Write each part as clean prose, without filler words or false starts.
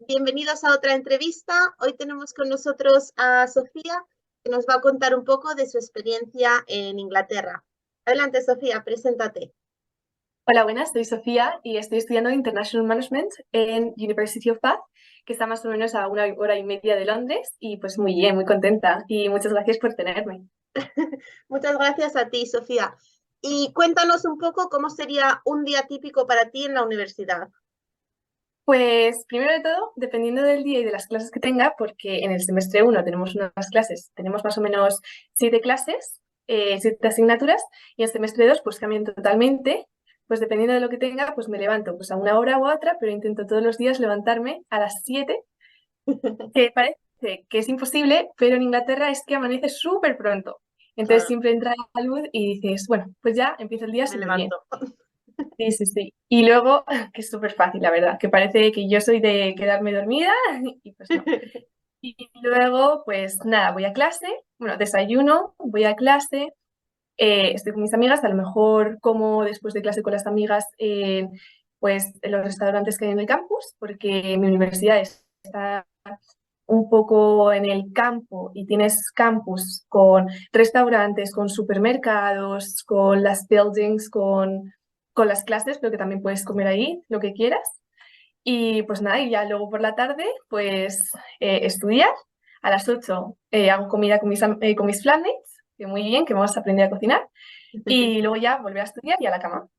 bienvenidos a otra entrevista. Hoy tenemos con nosotros a Sofía, que nos va a contar un poco de su experiencia en Inglaterra. Adelante, Sofía, preséntate. Hola, buenas, soy Sofía y estoy estudiando International Management en University of Bath, que está más o menos a 1 hora y media de Londres y pues muy bien, muy contenta y muchas gracias por tenerme. Muchas gracias a ti, Sofía. Y cuéntanos un poco cómo sería un día típico para ti en la universidad. Pues primero de todo, dependiendo del día y de las clases que tenga, porque en el semestre 1 tenemos unas clases, tenemos más o menos 7 clases, 7 asignaturas, y en el semestre 2 pues cambian totalmente, pues dependiendo de lo que tenga, pues me levanto pues a 1 hora u otra, pero intento todos los días levantarme a las 7, que parece que es imposible, pero en Inglaterra es que amanece súper pronto. Entonces Claro, siempre entra la luz y dices, bueno, pues ya empieza el día me súper bien. levanto. Sí, sí, sí. Y luego, que es súper fácil, la verdad, que parece que yo soy de quedarme dormida y pues no. Y luego, pues nada, voy a clase, bueno, desayuno, voy a clase, estoy con mis amigas, a lo mejor como después de clase con las amigas, pues en los restaurantes que hay en el campus, porque mi universidad está un poco en el campo y tienes campus con restaurantes, con supermercados, con las buildings, con las clases, pero que también puedes comer ahí lo que quieras. Y pues nada, y ya luego por la tarde, pues estudiar. A las 8 hago comida con mis flatmates, que muy bien, que vamos a aprender a cocinar. Y luego ya volver a estudiar y a la cama.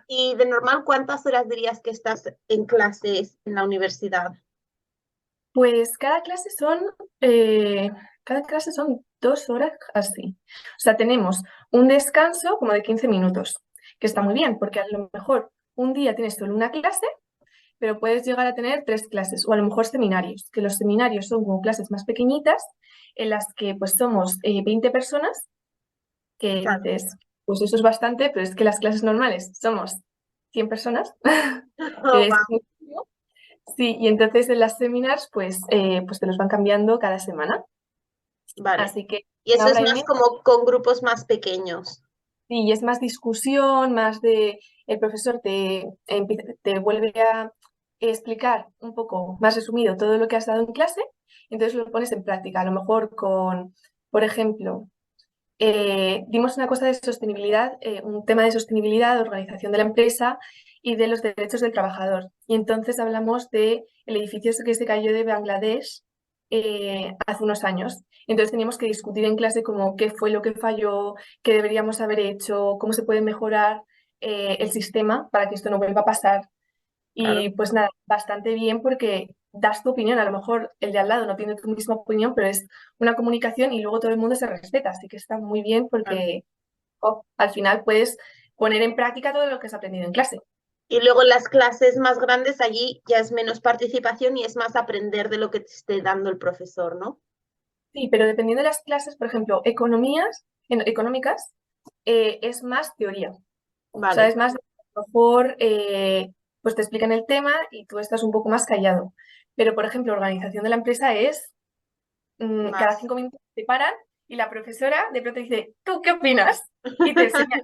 Y de normal, ¿cuántas horas dirías que estás en clases en la universidad? Pues eh, cada clase son 2 horas así. O sea, tenemos un descanso como de 15 minutos, que está muy Vale, bien, porque a lo mejor un día tienes solo una clase, pero puedes llegar a tener 3 clases, o a lo mejor seminarios, que los seminarios son como clases más pequeñitas, en las que pues somos 20 personas, que claro. dices, pues eso es bastante, pero es que las clases normales somos 100 personas, Oh, que es wow. muchísimo. Sí, y entonces en las seminars pues te los van cambiando cada semana. Vale. Así que Y eso una es hora y más media, como con grupos más pequeños. sí, y es más discusión, más de el profesor te vuelve a explicar un poco más resumido todo lo que has dado en clase, entonces lo pones en práctica. A lo mejor por ejemplo, dimos una cosa de sostenibilidad, un tema de sostenibilidad, de organización de la empresa y de los derechos del trabajador. Y entonces hablamos de el edificio que se cayó de Bangladesh hace unos años. Entonces teníamos que discutir en clase como qué fue lo que falló, qué deberíamos haber hecho, cómo se puede mejorar el sistema para que esto no vuelva a pasar. Claro. Y pues nada, bastante bien porque das tu opinión, a lo mejor el de al lado no tiene tu misma opinión, pero es una comunicación y luego todo el mundo se respeta, así que está muy bien Claro. porque al final puedes poner en práctica todo lo que has aprendido en clase. Y luego las clases más grandes allí ya es menos participación y es más aprender de lo que te esté dando el profesor, ¿no? Sí, pero dependiendo de las clases, por ejemplo, económicas, es más teoría. O sea, Vale, es más, a lo mejor, pues te explican el tema y tú estás un poco más callado. Pero, por ejemplo, organización de la empresa es cada más. 5 minutos te paran y la profesora de pronto dice, ¿tú qué opinas? Y te enseña.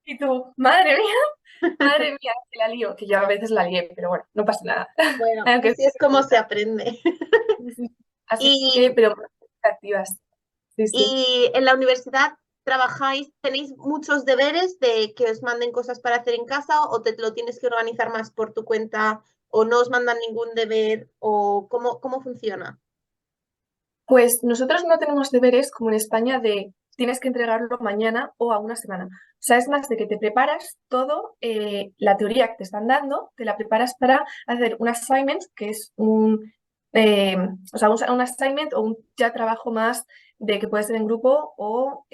Y tú, madre mía, que la lío, que yo a veces la lié, pero bueno, no pasa nada. Bueno, Aunque así es como se aprende. sí, sí. Así que, Y, pero activas. Sí, sí. y en la universidad trabajáis, tenéis muchos deberes de que os manden cosas para hacer en casa o te lo tienes que organizar más por tu cuenta o no os mandan ningún deber o cómo funciona. Pues nosotros no tenemos deberes como en España de tienes que entregarlo mañana o a una semana. O sea, es más de que te preparas todo, la teoría que te están dando, te la preparas para hacer un assignment, que es eh, un assignment o un ya trabajo más de que puede ser en grupo o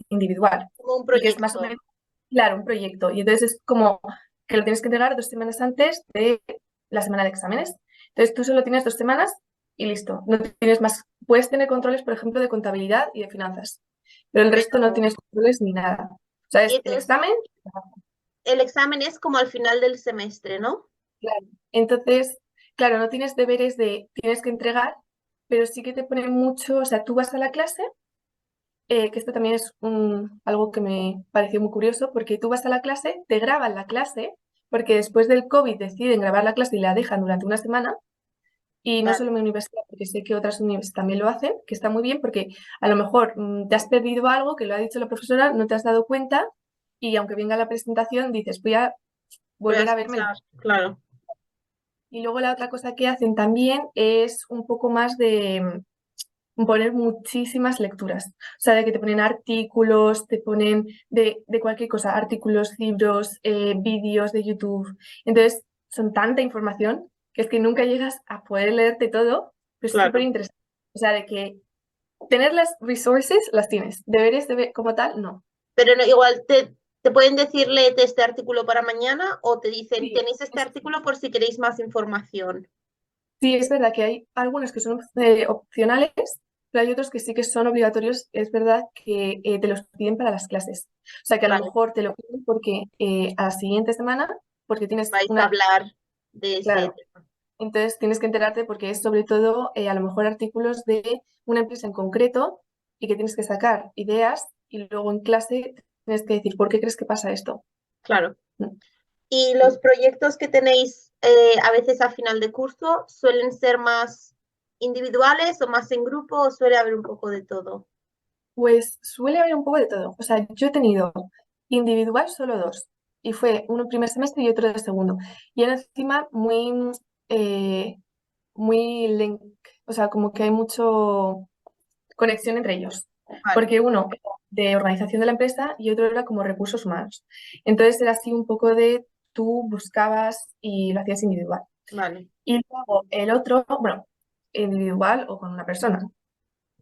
individual. Como un Y que es más o proyecto. menos, claro, un proyecto. Y entonces es como que lo tienes que entregar 2 semanas antes de la semana de exámenes. Entonces tú solo tienes 2 semanas y listo. No tienes más. Puedes tener controles, por ejemplo, de contabilidad y de finanzas, pero el resto no Pero, tienes controles ni nada. O sea, y es el entonces examen. el examen es como al final del semestre, ¿no? Claro. Entonces, claro, no tienes deberes de tienes que entregar, pero sí que te ponen mucho, o sea, tú vas a la clase, que esto también es algo que me pareció muy curioso, porque tú vas a la clase, te graban la clase, porque después del COVID deciden grabar la clase y la dejan durante una semana. Y no Vale, solo mi universidad, porque sé que otras universidades también lo hacen, que está muy bien, porque a lo mejor te has perdido algo que lo ha dicho la profesora, no te has dado cuenta, y aunque venga la presentación, dices, voy a voy a volver a verme. escuchar, claro, Y luego la otra cosa que hacen también es un poco más de poner muchísimas lecturas. O sea, de que te ponen artículos, te ponen de cualquier cosa, artículos, libros, vídeos de YouTube. Entonces, son tanta información que es que nunca llegas a poder leerte todo, pero es súper claro. interesante. O sea, de que tener las resources las tienes, deberes como tal, no. Pero no, igual te pueden decir, léete este artículo para mañana o te dicen, Sí, tenéis este artículo por si queréis más información. sí, es verdad que hay algunos que son opcionales, pero hay otros que sí que son obligatorios. Es verdad que te los piden para las clases. O sea, que a lo Vale, mejor te lo piden porque a la siguiente semana, porque tienes vais a una... hablar de ese Claro, tema. entonces tienes que enterarte porque es sobre todo a lo mejor artículos de una empresa en concreto y que tienes que sacar ideas y luego en clase tienes que decir, ¿por qué crees que pasa esto? Claro. Mm, ¿Y los sí. proyectos que tenéis a veces a final de curso suelen ser más individuales o más en grupo o suele haber un poco de todo? Pues suele haber un poco de todo. O sea, yo he tenido individual solo dos. Y fue uno en primer semestre y otro de segundo. Y era encima eh, muy link, o sea, como que hay mucho conexión entre ellos. Vale, Porque uno era de organización de la empresa y otro era como recursos humanos. Entonces era así un poco de tú buscabas y lo hacías individual. vale. Y luego el otro, bueno, individual o con una persona,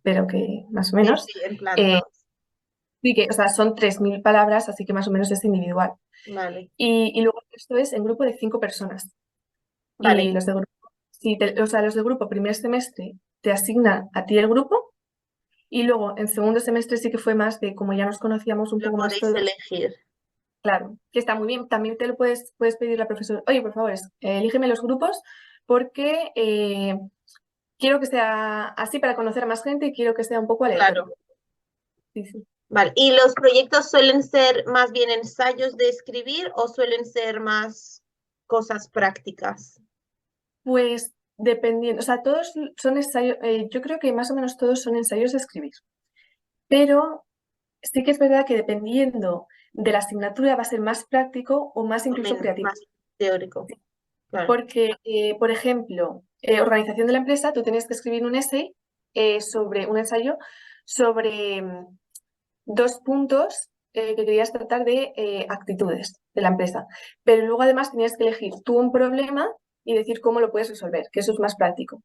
pero que más o Sí, menos. sí, en plan, eh, no. Sí, que, o sea, son 3.000 palabras, así que más o menos es individual. Vale, Y luego esto es en grupo de 5 personas. vale. Y los de grupo, o sea, los de grupo primer semestre te asignan a ti el grupo y luego en segundo semestre sí que fue más de como ya nos conocíamos un Lo poco más podéis todos, elegir. claro, que está muy bien. También te lo puedes pedir al profesor, oye, por favor, elígeme los grupos porque quiero que sea así para conocer a más gente y quiero que sea un poco aleatorio. Claro. Sí, sí. Vale. ¿Y los proyectos suelen ser más bien ensayos de escribir o suelen ser más cosas prácticas? Pues dependiendo, o sea, todos son ensayos, yo creo que más o menos todos son ensayos de escribir, pero sí que es verdad que dependiendo de la asignatura va a ser más práctico o más O incluso creativo. más teórico. Claro. Porque, por ejemplo, organización de la empresa, tú tienes que escribir un essay sobre un ensayo sobre 2 puntos que querías tratar de actitudes de la empresa. Pero luego además tenías que elegir tú un problema y decir cómo lo puedes resolver, que eso es más práctico.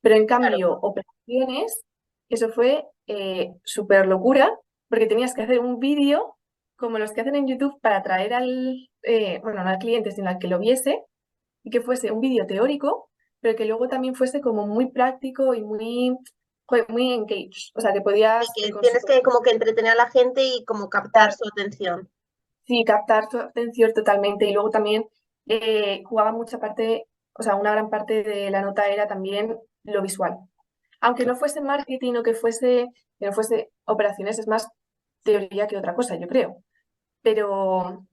Pero en Claro. cambio, operaciones, eso fue súper locura, porque tenías que hacer un vídeo como los que hacen en YouTube para atraer bueno, no al cliente, sino al que lo viese, y que fuese un vídeo teórico, pero que luego también fuese como muy práctico y muy engaged. O sea, que Y podías que con su tienes que como que entretener a la gente y como captar su atención. sí, captar su atención totalmente. Y luego también jugaba mucha parte, o sea, una gran parte de la nota era también lo visual. Aunque no fuese marketing o que no fuese operaciones, es más teoría que otra cosa, yo creo. Pero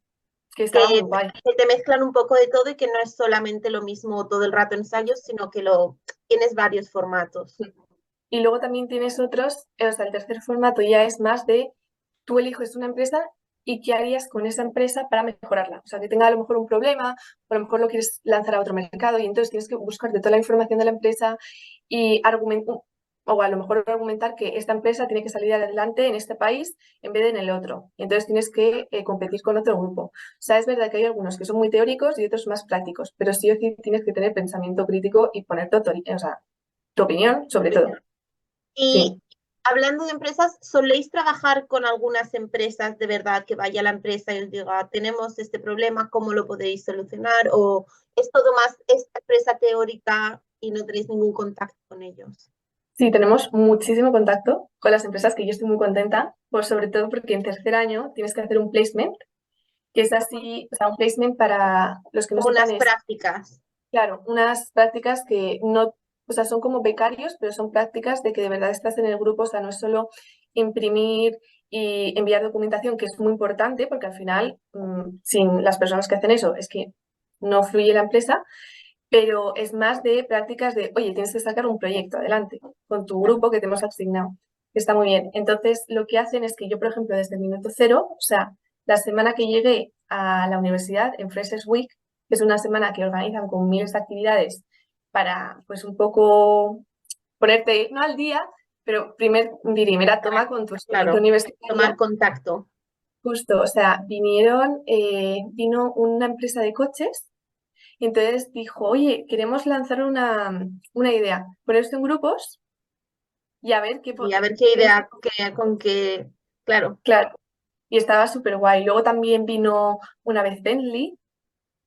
que estaba muy Que, guay. que te mezclan un poco de todo y que no es solamente lo mismo todo el rato ensayos, sino que lo tienes varios formatos. Y luego también tienes otros, o sea, el tercer formato ya es más de tú eliges una empresa y qué harías con esa empresa para mejorarla. O sea, que tenga a lo mejor un problema, o a lo mejor lo quieres lanzar a otro mercado y entonces tienes que buscarte toda la información de la empresa y argumentar, o a lo mejor argumentar que esta empresa tiene que salir adelante en este país en vez de en el otro. Y entonces tienes que competir con otro grupo. O sea, es verdad que hay algunos que son muy teóricos y otros más prácticos, pero sí o sí tienes que tener pensamiento crítico y poner o sea, tu opinión sobre todo. Y Sí. hablando de empresas, ¿soléis trabajar con algunas empresas de verdad que vaya la empresa y os diga, tenemos este problema, ¿cómo lo podéis solucionar? ¿O es todo más esta empresa teórica y no tenéis ningún contacto con ellos? Sí, tenemos muchísimo contacto con las empresas, que yo estoy muy contenta, pues sobre todo porque en tercer año tienes que hacer un placement, que es así, o sea, un placement para los que no Como sepan unas es, prácticas. claro, unas prácticas que no, o sea, son como becarios, pero son prácticas de que de verdad estás en el grupo, o sea, no es solo imprimir y enviar documentación, que es muy importante, porque al final, sin las personas que hacen eso, es que no fluye la empresa, pero es más de prácticas de, oye, tienes que sacar un proyecto adelante con tu grupo que te hemos asignado. Está muy bien. Entonces, lo que hacen es que yo, por ejemplo, desde el minuto cero, o sea, la semana que llegué a la universidad en Freshers Week, que es una semana que organizan con miles de actividades para, pues, un poco ponerte, no al día, pero primera toma con tu experiencia Claro, universitaria. tomar contacto. Justo, o sea, vino una empresa de coches y entonces dijo, oye, queremos lanzar una idea, ponerse en grupos y a ver Y a ver qué idea, con qué, claro. claro, y estaba súper guay. Luego también vino una vez Bentley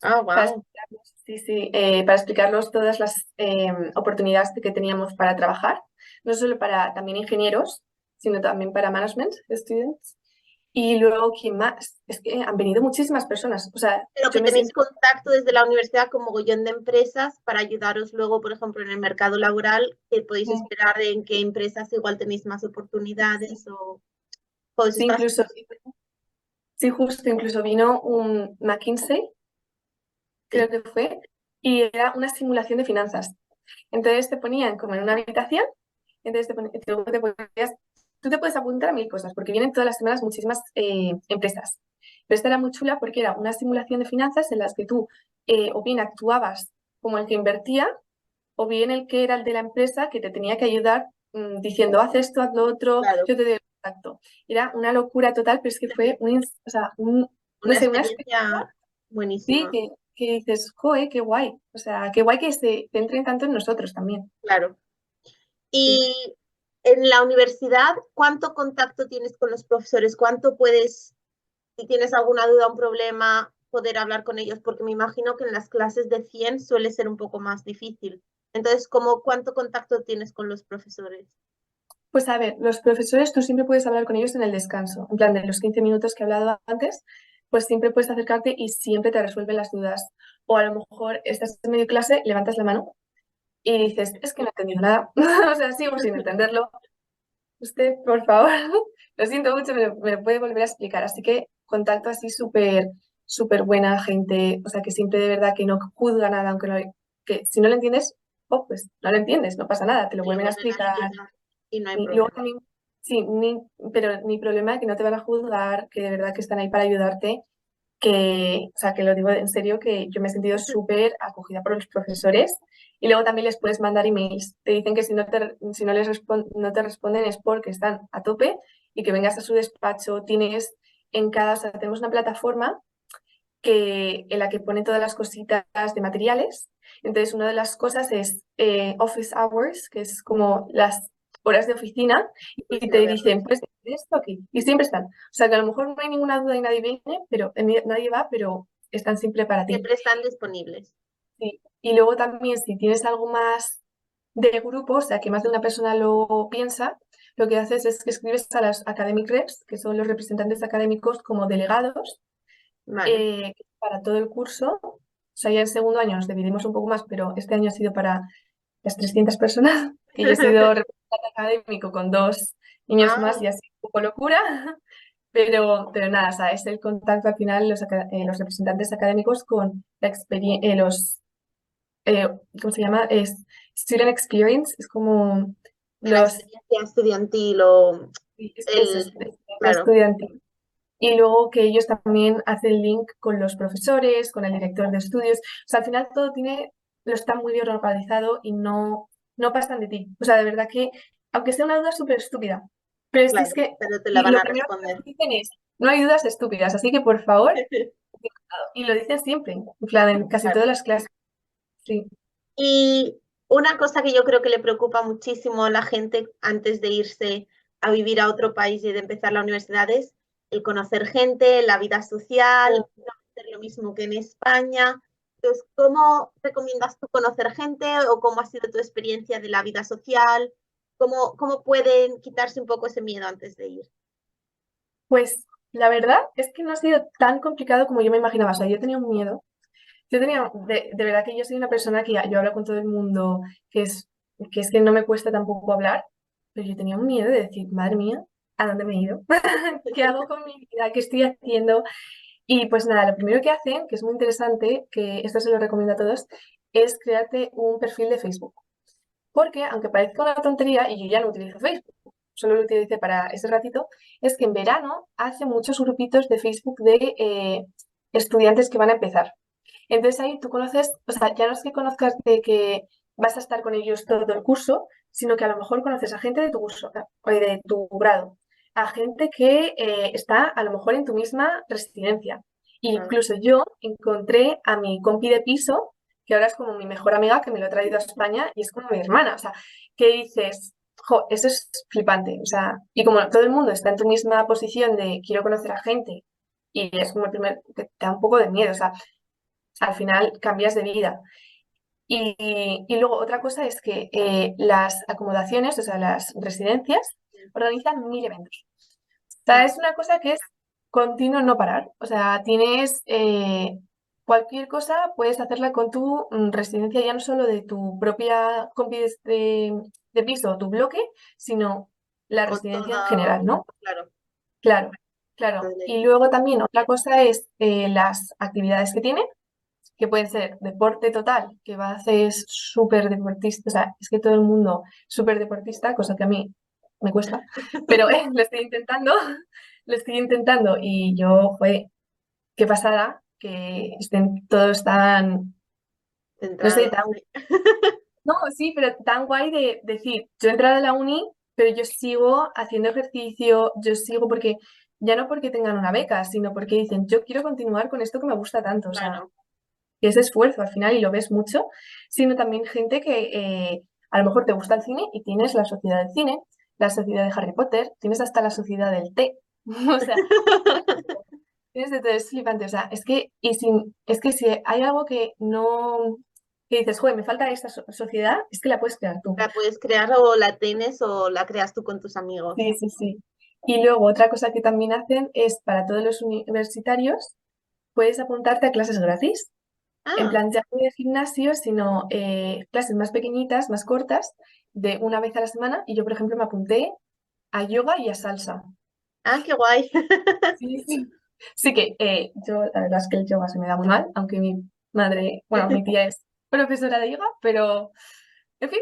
Ah, para wow. explicarnos, sí, sí, para explicarnos todas las oportunidades que teníamos para trabajar, no solo para también ingenieros, sino también para management students. Y luego, ¿quién más? Es que han venido muchísimas personas. O sea, Pero yo que me tenéis siento... contacto desde la universidad con mogollón de empresas para ayudaros luego, por ejemplo, en el mercado laboral, que podéis esperar en qué empresas igual tenéis más oportunidades o podéis Sí, estar... incluso, sí, justo, incluso vino un McKinsey, creo Sí, que fue, y era una simulación de finanzas. Entonces te ponían como en una habitación, entonces tú te puedes apuntar a mil cosas, porque vienen todas las semanas muchísimas empresas. Pero esta era muy chula porque era una simulación de finanzas en las que tú o bien actuabas como el que invertía, o bien el que era el de la empresa que te tenía que ayudar diciendo, haz esto, haz lo otro, claro. yo te doy el contacto. Era una locura total, pero es que fue o sea, no Una sé, una experiencia, experiencia sí, buenísima, que dices, joe, qué guay. O sea, qué guay que se centren tanto en nosotros también. claro. Sí. Y en la universidad, ¿cuánto contacto tienes con los profesores? ¿Cuánto puedes, si tienes alguna duda, un problema, poder hablar con ellos? Porque me imagino que en las clases de 100 suele ser un poco más difícil. Entonces, ¿cuánto contacto tienes con los profesores? Pues a ver, los profesores tú siempre puedes hablar con ellos en el descanso, en plan de los 15 minutos que he hablado antes, pues siempre puedes acercarte y siempre te resuelven las dudas. O a lo mejor estás en medio clase, levantas la mano y dices, es que no he entendido nada, o sea, sigo sin entenderlo. Usted, por favor, lo siento mucho, me lo puede volver a explicar. Así que contacto así súper, súper buena gente, o sea, que siempre de verdad que no juzga nada, aunque que si no lo entiendes, oh, pues no lo entiendes, no pasa nada, te lo Te lo vuelven a vuelven a explicar. explicar y no hay Y luego problema. también, sí, pero ni problema que no te van a juzgar, que de verdad que están ahí para ayudarte, que, o sea, que lo digo en serio, que yo me he sentido súper acogida por los profesores y luego también les puedes mandar emails. Te dicen que si no no te responden es porque están a tope y que vengas a su despacho. Tienes en cada, o sea, tenemos una plataforma en la que pone todas las cositas de materiales. Entonces, una de las cosas es office hours, que es como las horas de oficina, Pues y ir a te dicen, verlos. pues esto aquí, y siempre están. O sea, que a lo mejor no hay ninguna duda y nadie viene, pero nadie va, pero están siempre para ti. Siempre están disponibles. Sí. Y luego también, si tienes algo más de grupo, o sea, que más de una persona lo piensa, lo que haces es que escribes a las academic reps, que son los representantes académicos, como delegados Vale. para todo el curso. O sea, ya en segundo año nos dividimos un poco más, pero este año ha sido para las 300 personas, que yo he sido representante académico con dos niños más Ah, y así un poco locura. Pero nada, o sea, es el contacto al final, los representantes académicos con la eh, ¿cómo se llama? Es Student Experience, es como de la los, experiencia estudiantil o sí, eso es, el, claro, estudiantil. Y luego que ellos también hacen link con los profesores, con el director de estudios. O sea, al final todo lo está muy bien organizado y no pasan de ti. O sea, de verdad que, aunque sea una duda súper estúpida, pero es claro, que pero te la y van lo a primero que nos responder. dicen es, no hay dudas estúpidas, así que por favor, y lo dicen siempre, en plan, en casi Claro. todas las clases. Sí. Y una cosa que yo creo que le preocupa muchísimo a la gente antes de irse a vivir a otro país y de empezar la universidad es el conocer gente, la vida social, no hacer lo mismo que en España. Entonces, ¿cómo recomiendas tú conocer gente o cómo ha sido tu experiencia de la vida social? ¿Cómo pueden quitarse un poco ese miedo antes de ir? Pues la verdad es que no ha sido tan complicado como yo me imaginaba. O sea, yo tenía un miedo. Yo tenía, de verdad que yo soy una persona que yo hablo con todo el mundo, que es que no me cuesta tampoco hablar, pero yo tenía un miedo de decir, madre mía, ¿a dónde me he ido? ¿Qué hago con mi vida? ¿Qué estoy haciendo? Y pues nada, lo primero que hacen, que es muy interesante, que esto se lo recomiendo a todos, es crearte un perfil de Facebook. Porque, aunque parezca una tontería, y yo ya no utilizo Facebook, solo lo utilicé para ese ratito, es que en verano hace muchos grupitos de Facebook de estudiantes que van a empezar. Entonces ahí tú conoces, o sea, ya no es que conozcas de que vas a estar con ellos todo el curso, sino que a lo mejor conoces a gente de tu curso o de tu grado, a gente que está a lo mejor en tu misma residencia. Incluso yo encontré a mi compi de piso, que ahora es como mi mejor amiga, que me lo ha traído a España y es como mi hermana. O sea, que dices, jo, eso es flipante. O sea, y como todo el mundo está en tu misma posición de quiero conocer a gente y es como el primer, que te da un poco de miedo. O sea, al final cambias de vida. Y luego otra cosa es que las acomodaciones, o sea, las residencias, organizan 1000 eventos. O sea, es una cosa que es continuo no parar. O sea, tienes cualquier cosa, puedes hacerla con tu residencia, ya no solo de tu propia compi de piso o tu bloque, sino la Con residencia en toda, general, ¿no? claro, Claro, claro. todo el Y equipo. luego también otra cosa es las actividades que tienen que pueden ser deporte total, que va a ser súper deportista, o sea, es que todo el mundo súper deportista, cosa que a mí me cuesta, pero lo estoy intentando, lo estoy intentando y yo, fue, qué pasada, que estén todos tan, no sé, Centrados. tan, no, sí, pero tan guay de decir, yo he entrado a la uni, pero yo sigo haciendo ejercicio, yo sigo porque, ya no porque tengan una beca, sino porque dicen, yo quiero continuar con esto que me gusta tanto, o sea, Claro. que es esfuerzo al final y lo ves mucho, sino también gente que a lo mejor te gusta el cine y tienes la sociedad del cine, la sociedad de Harry Potter, tienes hasta la sociedad del té. O sea, tienes de todo, es flipante. O sea, es que, es que si hay algo que no, que dices, joder, me falta esta sociedad, es que la puedes crear tú. La puedes crear o la tienes o la creas tú con tus amigos. Sí, sí, sí. Y luego otra cosa que también hacen es para todos los universitarios, puedes apuntarte a clases gratis. En Ah, plan, ya no de gimnasio, sino clases más pequeñitas, más cortas, de una vez a la semana. Y yo, por ejemplo, me apunté a yoga y a salsa. qué guay. Sí, sí. Sí que yo, la verdad es que el yoga se me da muy mal, aunque mi madre, bueno, mi tía es profesora de yoga, pero, en fin.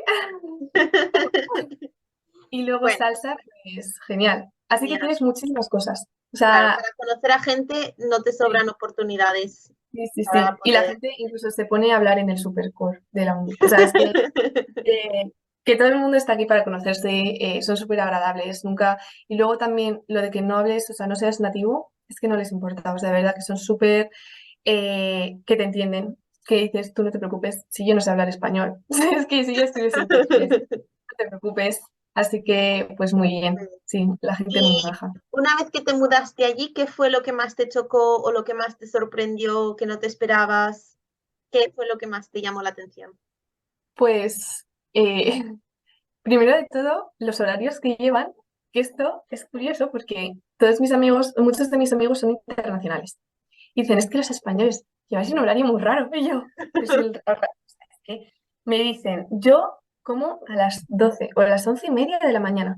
Y luego Bueno, salsa, es genial. Así que genial. tienes muchísimas cosas. O Claro, sea, para conocer a gente no te sí, sobran oportunidades sí, sí, para sí. Y la poder. gente incluso se pone a hablar en el supercore de la uni. O sea, es que todo el mundo está aquí para conocerse, son súper agradables, nunca. Y luego también lo de que no hables, o sea, no seas nativo, es que no les importa, o sea, de verdad que son súper, que te entienden, que dices, tú no te preocupes, si yo no sé hablar español, es que si yo estuviese en Turquía, no te preocupes. Así que, pues muy bien, sí, la gente muy Y maja. una vez que te mudaste allí, ¿qué fue lo que más te chocó o lo que más te sorprendió, que no te esperabas? ¿Qué fue lo que más te llamó la atención? Pues, primero de todo, los horarios que llevan, que esto es curioso porque todos mis amigos, muchos de mis amigos son internacionales. Y dicen, es que los españoles lleváis un horario muy raro. Y yo, pero si es que me dicen, yo como a las 12 o a las 11:30 de la mañana.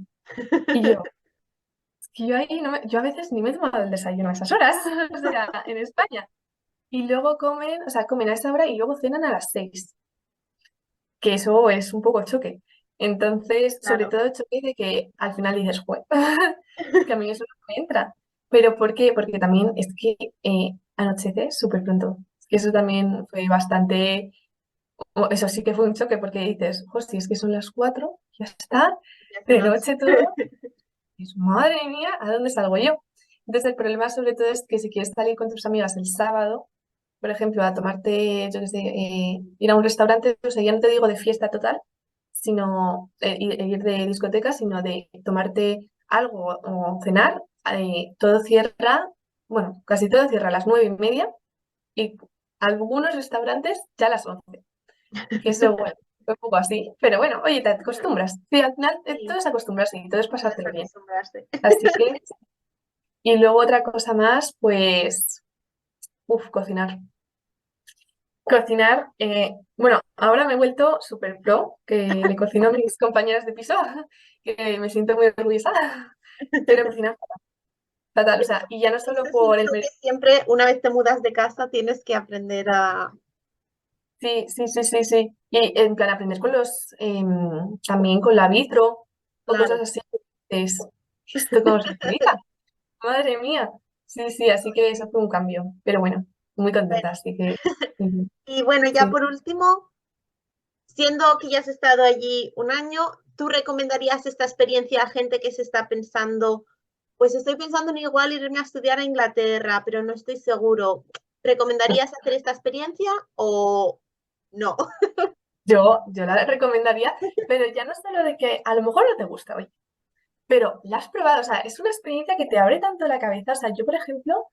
Y yo, es que yo ahí yo a veces ni me he tomado el desayuno a esas horas, o sea, en España. Y luego comen, o sea, comen a esa hora y luego cenan a las 6, que eso es un poco choque. Entonces, sobre Claro. todo choque de que al final dices, joder, es que a mí eso no me entra. ¿Pero por qué? Porque también es que anochece súper pronto. Es que eso también fue bastante, eso sí que fue un choque porque dices, hostia, es que son las 4, ya está, Ya es de noche. noche todo, y dices, madre mía, ¿a dónde salgo yo? Entonces el problema sobre todo es que si quieres salir con tus amigas el sábado, por ejemplo, a tomarte, yo qué sé, ir a un restaurante, o sea, ya no te digo de fiesta total, sino ir de discoteca, sino de tomarte algo o cenar, todo cierra, bueno, casi todo cierra a las 9:30 y algunos restaurantes ya a las 11, que eso, bueno, fue un poco así, pero bueno, oye, te acostumbras. Sí, al final todo Sí, es acostumbrarse y todo es todo es pasártelo bien. acostumbrarse. Así que, y luego otra cosa más, pues, cocinar. Cocinar, bueno, ahora me he vuelto súper pro, que le cocino a mis compañeras de piso, que me siento muy orgullosa, pero cocinar fatal, o sea, y ya no Eso solo es un por choque siempre, una vez te mudas de casa, tienes que aprender Sí, sí, sí, sí, sí. Y en plan aprender con los, también con la vitro o cosas Claro. así. Es, ¿esto cómo se utiliza? Madre mía. Sí, sí, así que eso fue un cambio. Pero bueno, muy contenta, Bueno. así que ujú, Y bueno, ya sí. por último, siendo que ya has estado allí un año, ¿tú recomendarías esta experiencia a gente que se está pensando, pues estoy pensando en igual irme a estudiar a Inglaterra, pero no estoy seguro? ¿Recomendarías hacer esta experiencia o no? Yo la recomendaría, pero ya no solo de que a lo mejor no te gusta, oye, pero la has probado, o sea, es una experiencia que te abre tanto la cabeza, o sea, yo por ejemplo,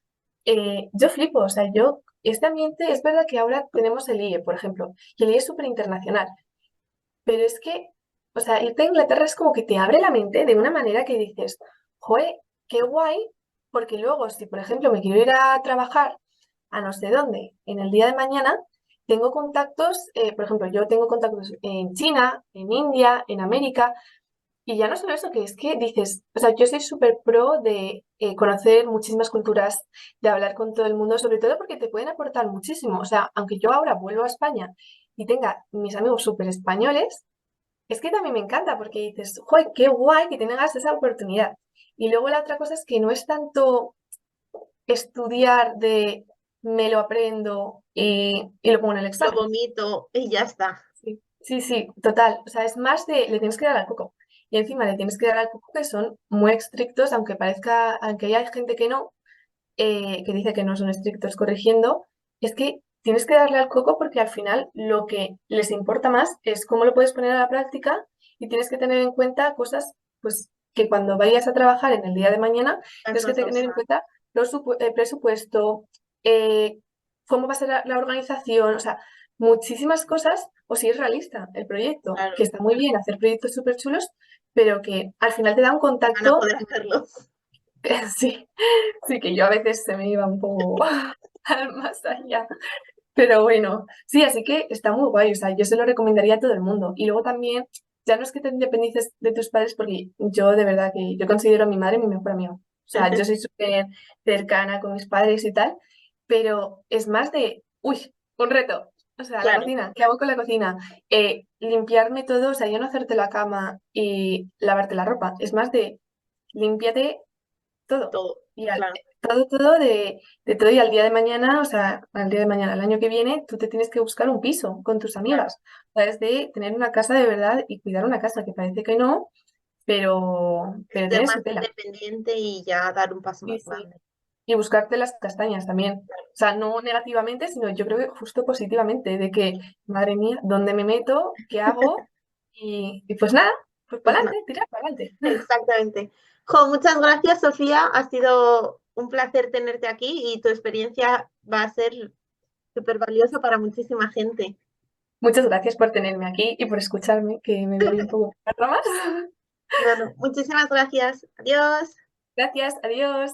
yo flipo, o sea, yo, este ambiente, es verdad que ahora tenemos el IE, por ejemplo, y el IE es súper internacional, pero es que, o sea, irte a Inglaterra es como que te abre la mente de una manera que dices, joder, qué guay, porque luego, si por ejemplo me quiero ir a trabajar a no sé dónde en el día de mañana, tengo contactos, por ejemplo, yo tengo contactos en China, en India, en América, y ya no solo eso, que es que dices, o sea, yo soy súper pro de conocer muchísimas culturas, de hablar con todo el mundo, sobre todo porque te pueden aportar muchísimo. O sea, aunque yo ahora vuelvo a España y tenga mis amigos súper españoles, es que también me encanta porque dices, ¡joder, qué guay que tengas esa oportunidad! Y luego la otra cosa es que no es tanto estudiar de me lo aprendo y lo pongo en el Lo examen. vomito y ya está. Sí, sí, sí, total. O sea, es más de le tienes que dar al coco. Y encima le tienes que dar al coco que son muy estrictos, aunque parezca, aunque hay gente que no, que dice que no son estrictos corrigiendo, es que tienes que darle al coco porque al final lo que les importa más es cómo lo puedes poner a la práctica y tienes que tener en cuenta cosas, pues, que cuando vayas a trabajar en el día de mañana, Las tienes que vas a tener en usar. cuenta el presupuesto, eh, cómo va a ser la organización, o sea, muchísimas cosas, o si es realista el proyecto, Claro, que está muy bien hacer proyectos súper chulos, pero que al final te da un van a contacto, poder hacerlo. sí, sí, que yo a veces se me iba un poco al más allá. Pero bueno, sí, así que está muy guay, o sea, yo se lo recomendaría a todo el mundo. Y luego también, ya no es que te independices de tus padres, porque yo de verdad que yo considero a mi madre mi mejor amigo. O sea, yo soy súper cercana con mis padres y tal, pero es más de, uy, un reto. O sea, la Claro, cocina, ¿qué hago con la cocina? Limpiarme todo, o sea, yo no hacerte la cama y lavarte la ropa, es más de límpiate todo. todo, Y claro. todo, todo de todo. Y al día de mañana, o sea, al día de mañana, el año que viene, tú te tienes que buscar un piso con tus Claro. amigas. O sea, es de tener una casa de verdad y cuidar una casa, que parece que no, pero Ser tiene más su tela. independiente y ya dar un paso Sí, más sí. grande. Y buscarte las castañas también. O sea, no negativamente, sino yo creo que justo positivamente, de que, madre mía, ¿dónde me meto? ¿Qué hago? Y pues nada, pues Pues para nada, adelante, tirar para adelante. exactamente. Jo, muchas gracias, Sofía. Ha sido un placer tenerte aquí y tu experiencia va a ser súper valiosa para muchísima gente. Muchas gracias por tenerme aquí y por escucharme, que me voy un poco por las ramas. No, no, muchísimas gracias. Adiós. Gracias, adiós.